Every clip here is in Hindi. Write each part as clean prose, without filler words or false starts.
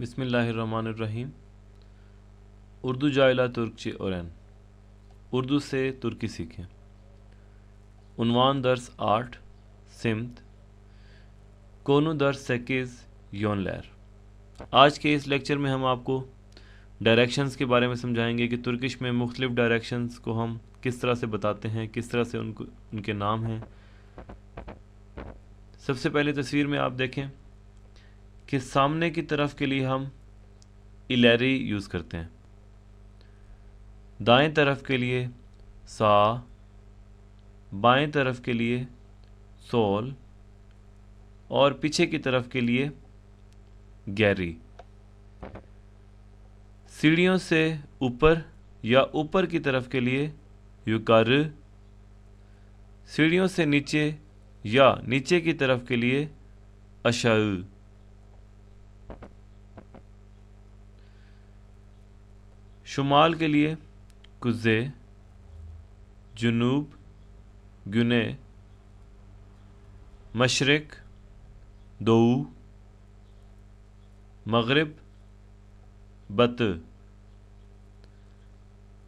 बिस्मिल्लाहिर्रहमानिर्रहीम। उर्दू जाइला तुर्कçe öğren। उर्दू से तुर्की सीखें। उन्वान दर्स 8 सिमत कोनु दर्स 8 योनलैर। आज के इस लेक्चर में हम आपको डायरेक्शंस के बारे में समझाएंगे कि तुर्किश में मुख्तलिफ डायरेक्शंस को हम किस तरह से बताते हैं, किस तरह से उनके नाम हैं। सबसे पहले तस्वीर में आप देखें कि सामने की तरफ के लिए हम इलेरी यूज़ करते हैं, दाएं तरफ के लिए सा, बाएं तरफ के लिए सोल और पीछे की तरफ के लिए गैरी। सीढ़ियों से ऊपर या ऊपर की तरफ के लिए युकार, सीढ़ियों से नीचे या नीचे की तरफ के लिए अशाउ। शुमाल के लिए कुज़े, जुनूब, गुने, मशरिक, दोऊ, मगरिब, बत।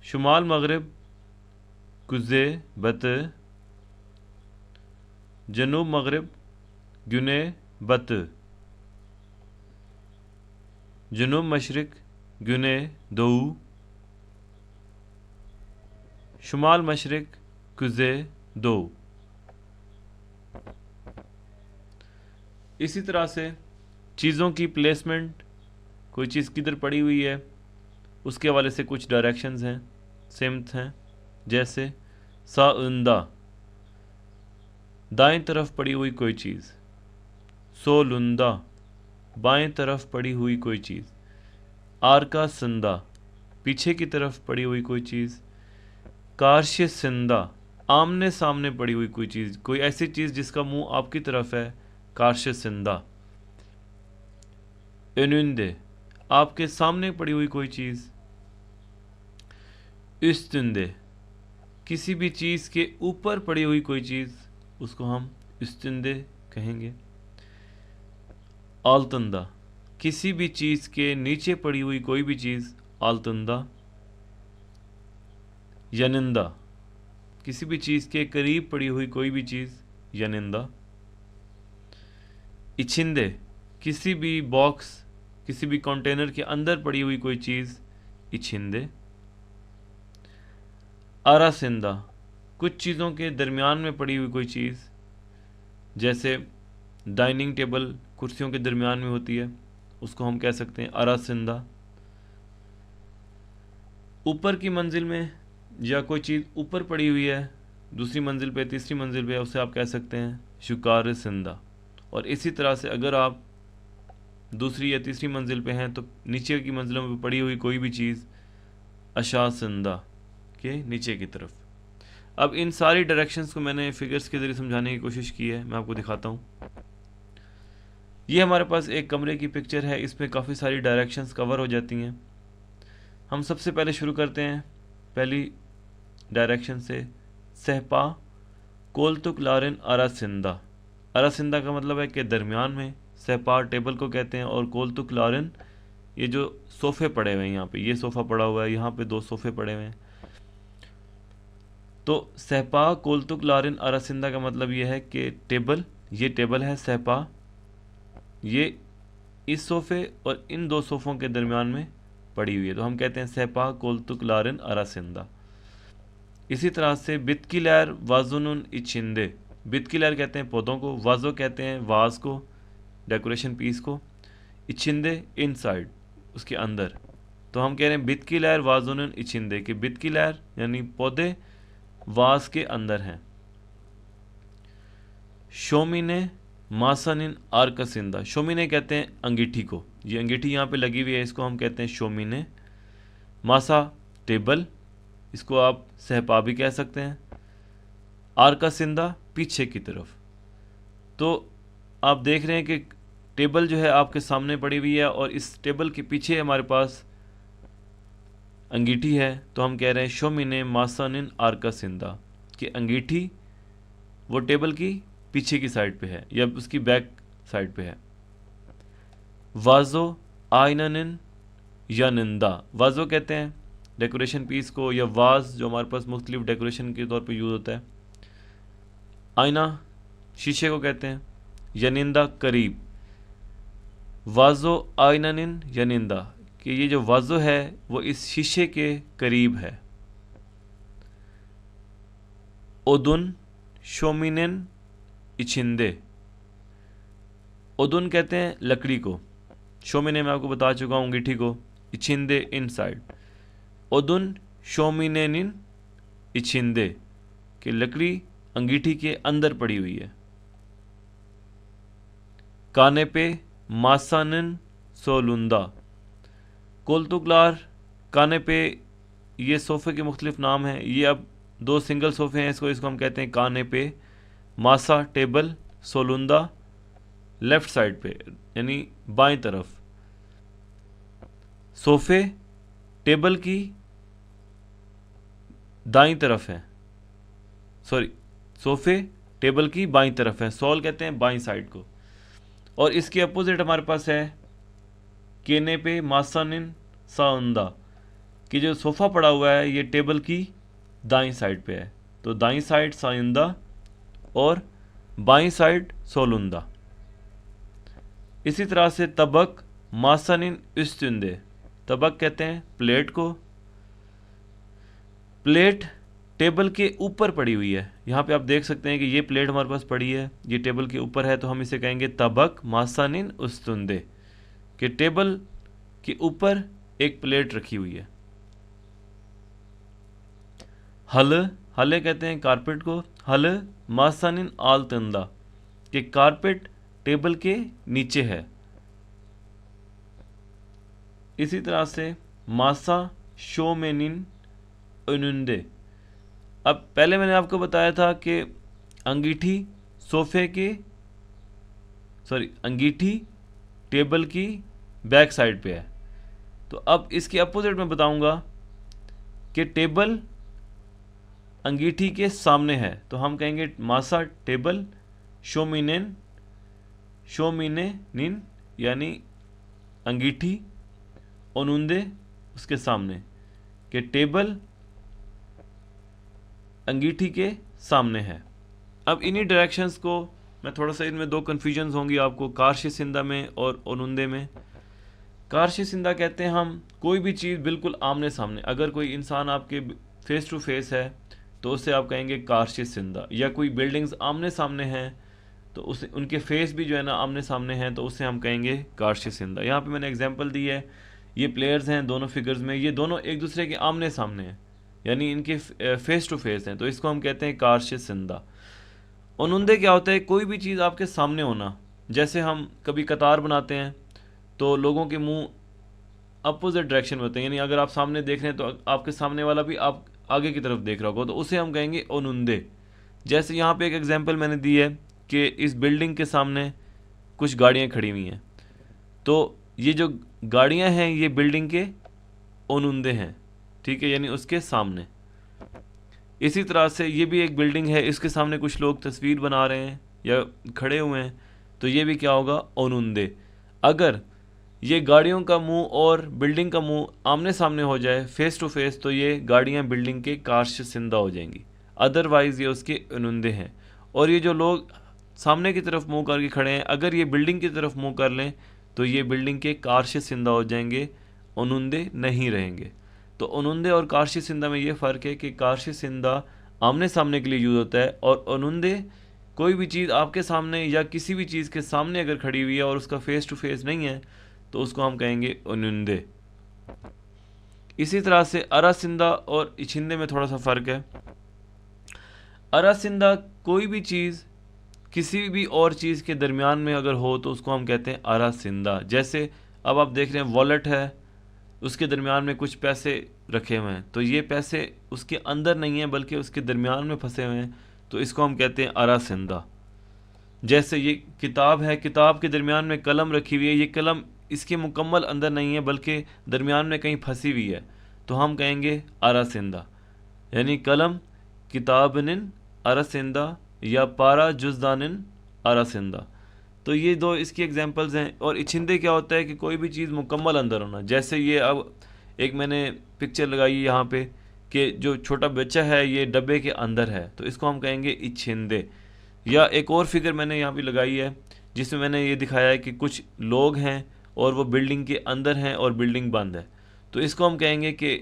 शुमाल मगरिब कुज़े बत, जनूब मगरिब गुने बत, जनूब मशरिक गुने दोऊ, शुमाल मशरिक कुज़े दो। इसी तरह से चीज़ों की प्लेसमेंट, कोई चीज़ किधर पड़ी हुई है उसके हवाले से कुछ डायरेक्शंस हैं, सिमत हैं। जैसे साउंदा, दाएं तरफ पड़ी हुई कोई चीज़। सोलुंदा, बाएं तरफ पड़ी हुई कोई चीज़। आरका संदा, पीछे की तरफ पड़ी हुई कोई चीज़। कारश सिंदा, आमने सामने पड़ी हुई कोई चीज़, कोई ऐसी चीज़ जिसका मुंह आपकी तरफ है, कारश सिंदा। önünde, आपके सामने पड़ी हुई कोई चीज़। üstünde, किसी भी चीज़ के ऊपर पड़ी हुई कोई चीज़, उसको हम üstünde कहेंगे। altında, किसी भी चीज़ के नीचे पड़ी हुई कोई भी चीज़, altında। yanında, किसी भी चीज़ के करीब पड़ी हुई कोई भी चीज़, yanında। içinde, किसी भी बॉक्स, किसी भी कंटेनर के अंदर पड़ी हुई कोई चीज़, içinde। arasında, कुछ चीज़ों के दरमियान में पड़ी हुई कोई चीज़, जैसे डाइनिंग टेबल कुर्सियों के दरमियान में होती है, उसको हम कह सकते हैं arasında। ऊपर की मंजिल में या कोई चीज़ ऊपर पड़ी हुई है, दूसरी मंजिल पे, तीसरी मंजिल पे, उसे आप कह सकते हैं शुकारसिंदा। और इसी तरह से अगर आप दूसरी या तीसरी मंजिल पे हैं तो नीचे की मंजिलों में पड़ी हुई कोई भी चीज़ अशासिंदा के नीचे की तरफ। अब इन सारी डायरेक्शंस को मैंने फिगर्स के ज़रिए समझाने की कोशिश की है, मैं आपको दिखाता हूँ। ये हमारे पास एक कमरे की पिक्चर है, इसमें काफ़ी सारी डायरेक्शंस कवर हो जाती हैं। हम सबसे पहले शुरू करते हैं पहली डायरेक्शन से, सहपा कोलतुक लारिन अरासिंदा। अरासिंदा का मतलब है कि दरमियान में, सहपा टेबल को कहते हैं, और कोलतुक लारिन ये जो सोफ़े पड़े हुए हैं, यहाँ पे ये सोफ़ा पड़ा हुआ है, यहाँ पे दो सोफ़े पड़े हुए हैं। तो सहपा कोलतुक लारिन अरासिंदा का मतलब ये है कि टेबल, ये टेबल है, सहपा ये इस सोफ़े और इन दो सोफ़ों के दरमियान में पड़ी हुई है, तो हम कहते हैं सहपा कोलतुक लारिन अरासिंदा। इसी तरह से बितकिलैर वाजुनुन इचिंदे, बितकिलैर कहते हैं पौधों को, वाजो कहते हैं वाज को, डेकोरेशन पीस को, इचिंदे इनसाइड, उसके अंदर। तो हम कह रहे हैं बितकिलैर वाजुनुन इचिंदे, कि बितकिलैर यानी पौधे वाज के अंदर हैं। शोमिने मासनिन आर्कसिंदा, शोमिने कहते हैं अंगीठी को, ये अंगीठी यहाँ पे लगी हुई है, इसको हम कहते हैं शोमिने। मासा टेबल, इसको आप सहपा भी कह सकते हैं। आर्कसिंदा पीछे की तरफ। तो आप देख रहे हैं कि टेबल जो है आपके सामने पड़ी हुई है और इस टेबल के पीछे हमारे पास अंगीठी है, तो हम कह रहे हैं शोमिने मासनिन आर्कसिंदा, कि अंगीठी वो टेबल की पीछे की साइड पे है या उसकी बैक साइड पे है। वाजो आइनन यानिंदा। वाजो कहते हैं डेकोरेशन पीस को, या वाज जो हमारे पास मुख्तलिफ डेकोरेशन के तौर पे यूज़ होता है। आईना शीशे को कहते हैं। यानिंदा करीब। वाजो आइनन यानिंदा कि ये जो वाजो है वो इस शीशे के करीब है। ओदुन शोमिनन इछिंदे। ओदुन कहते हैं लकड़ी को, शोमिने मैं आपको बता चुका हूँ अंगीठी को, इछिंदे इनसाइड। ओदुन शोमिनेनिन इछिंदे कि लकड़ी अंगीठी के अंदर पड़ी हुई है। काने पे मासानन सोलुंदा। कोलतुकलार काने पे ये सोफ़े के मुख्तलिफ नाम हैं। ये अब 2 सिंगल सोफ़े हैं, इसको हम कहते हैं काने पे। मासा टेबल, सोलुंदा लेफ़्ट साइड पे यानी बाएं तरफ। सोफ़े टेबल की दाईं तरफ है, सॉरी सोफ़े टेबल की बाईं तरफ है। सोल कहते हैं बाईं साइड को। और इसके अपोजिट हमारे पास है केने पे मासानिन साउंदा कि जो सोफ़ा पड़ा हुआ है ये टेबल की दाईं साइड पे है। तो दाईं साइड सायुंदा और बाईं साइड सोलुंदा। इसी तरह से तबक मासानिन इस्तुंदे। तबक कहते हैं प्लेट को। प्लेट टेबल के ऊपर पड़ी हुई है। यहाँ पे आप देख सकते हैं कि ये प्लेट हमारे पास पड़ी है, ये टेबल के ऊपर है, तो हम इसे कहेंगे तबक मासानिन उस्तुंदे कि टेबल के ऊपर एक प्लेट रखी हुई है। हल हले कहते हैं कारपेट को। हल मासानिन आलतंदा कि कारपेट टेबल के नीचे है। इसी तरह से मासा शोमेनिन उनुंदे। अब पहले मैंने आपको बताया था कि अंगीठी सोफे के अंगीठी टेबल की बैक साइड पे है। तो अब इसके अपोजिट में बताऊंगा कि टेबल अंगीठी के सामने है, तो हम कहेंगे मासा टेबल शोमिनेन शोमिनेनिन यानी अंगीठी ओनुंदे उसके सामने कि टेबल अंगीठी के सामने है। अब इन्हीं डायरेक्शंस को मैं थोड़ा सा, इनमें 2 कन्फ्यूजन्स होंगी आपको कारशी सिंदा में और ओनुंदे में। कारशी सिंदा कहते हैं हम कोई भी चीज़ बिल्कुल आमने सामने, अगर कोई इंसान आपके फेस टू फेस है तो उससे आप कहेंगे कारशी सिंदा, या कोई बिल्डिंग्स आमने सामने हैं तो उसे उनके फेस भी जो है ना आमने सामने हैं तो उससे हम कहेंगे कारशी सिंदा। यहाँ पे मैंने एग्जांपल दी है, ये प्लेयर्स हैं दोनों फिगर्स में, ये दोनों एक दूसरे के आमने सामने हैं यानी इनके फेस टू फेस हैं, तो इसको हम कहते हैं कारशी सिंदा। ओनुंदे क्या होता है, कोई भी चीज़ आपके सामने होना। जैसे हम कभी कतार बनाते हैं तो लोगों के मुंह अपोजिट डायरेक्शन में होते हैं, यानी अगर आप सामने देख रहे हैं तो आपके सामने वाला भी आप आगे की तरफ देख रहा होगा, तो उसे हम कहेंगे ओनुंदे। जैसे यहाँ पे एक एग्जांपल मैंने दी है कि इस बिल्डिंग के सामने कुछ गाड़ियाँ खड़ी हुई हैं, तो ये जो गाड़ियाँ हैं ये बिल्डिंग के ओनुंदे हैं, ठीक है, यानी उसके सामने। इसी तरह से ये भी एक बिल्डिंग है, इसके सामने कुछ लोग तस्वीर बना रहे हैं या खड़े हुए हैं, तो ये भी क्या होगा, ओनुंदे। अगर ये गाड़ियों का मुंह और बिल्डिंग का मुंह आमने सामने हो जाए फेस टू फेस, तो ये गाड़ियां बिल्डिंग के कारश सिंदा हो जाएंगी, अदरवाइज़ ये उसके ओनुंदे हैं। और ये जो लोग सामने की तरफ मुंह करके खड़े हैं, अगर ये बिल्डिंग की तरफ मुंह कर लें तो ये बिल्डिंग के कारश सिंदा हो जाएंगे, ओनुंदे नहीं रहेंगे। तो ओनुंदे और कारशी सिंदा में ये फ़र्क है कि कारशी सिंदा आमने सामने के लिए यूज़ होता है, और ओनुंदे कोई भी चीज़ आपके सामने या किसी भी चीज़ के सामने अगर खड़ी हुई है और उसका फेस टू फेस नहीं है तो उसको हम कहेंगे ओनुंदे। इसी तरह से अरासिंदा और इछिंदे में थोड़ा सा फ़र्क है। अरासिंदा कोई भी चीज़ किसी भी और चीज़ के दरमियान में अगर हो तो उसको हम कहते हैं अरासिंदा। जैसे अब आप देख रहे हैं वॉलेट है, उसके दरमियान में कुछ पैसे रखे हुए हैं, तो ये पैसे उसके अंदर नहीं हैं बल्कि उसके दरमियान में फंसे हुए हैं, तो इसको हम कहते हैं अरासिंदा। जैसे ये किताब है, किताब के दरमियान में कलम रखी हुई है, ये कलम इसके मुकम्मल अंदर नहीं है बल्कि दरमियान में कहीं फंसी हुई है, तो हम कहेंगे अरासिंदा। यानी कलम किताबनिन अरासिंदा या पारा जुज़दानिन अरासिंदा। तो ये दो इसकी एग्जांपल्स हैं। और इछिंदे क्या होता है कि कोई भी चीज़ मुकम्मल अंदर होना। जैसे ये अब एक मैंने पिक्चर लगाई यहाँ पे कि जो छोटा बच्चा है ये डब्बे के अंदर है, तो इसको हम कहेंगे इछिंदे। या एक और फिगर मैंने यहाँ पे लगाई है जिसमें मैंने ये दिखाया है कि कुछ लोग हैं और वो बिल्डिंग के अंदर हैं और बिल्डिंग बंद है, तो इसको हम कहेंगे कि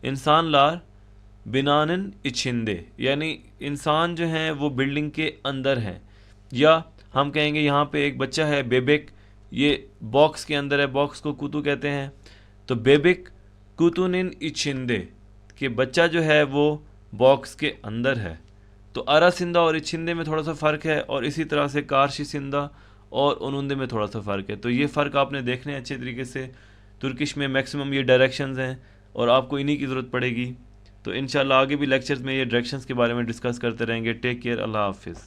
इंसान लार बिनानन इछिंदे, यानी इंसान जो हैं वो बिल्डिंग के अंदर हैं। या हम कहेंगे यहाँ पे एक बच्चा है बेबिक, ये बॉक्स के अंदर है, बॉक्स को कुतु कहते हैं, तो बेबिक कुतुनिन इछिंदे, कि बच्चा जो है वो बॉक्स के अंदर है। तो अरासिंदा और इछिंदे में थोड़ा सा फ़र्क है, और इसी तरह से कारशिसिंदा और उनुंदे में थोड़ा सा फ़र्क है। तो ये फ़र्क आपने देखने अच्छे तरीके से। तुर्किश में मैक्सिमम ये डायरेक्शंस हैं और आपको इन्हीं की ज़रूरत पड़ेगी। तो इंशाल्लाह आगे भी लेक्चर्स में ये डायरेक्शंस के बारे में डिस्कस करते रहेंगे। टेक केयर, अल्लाह हाफिज़।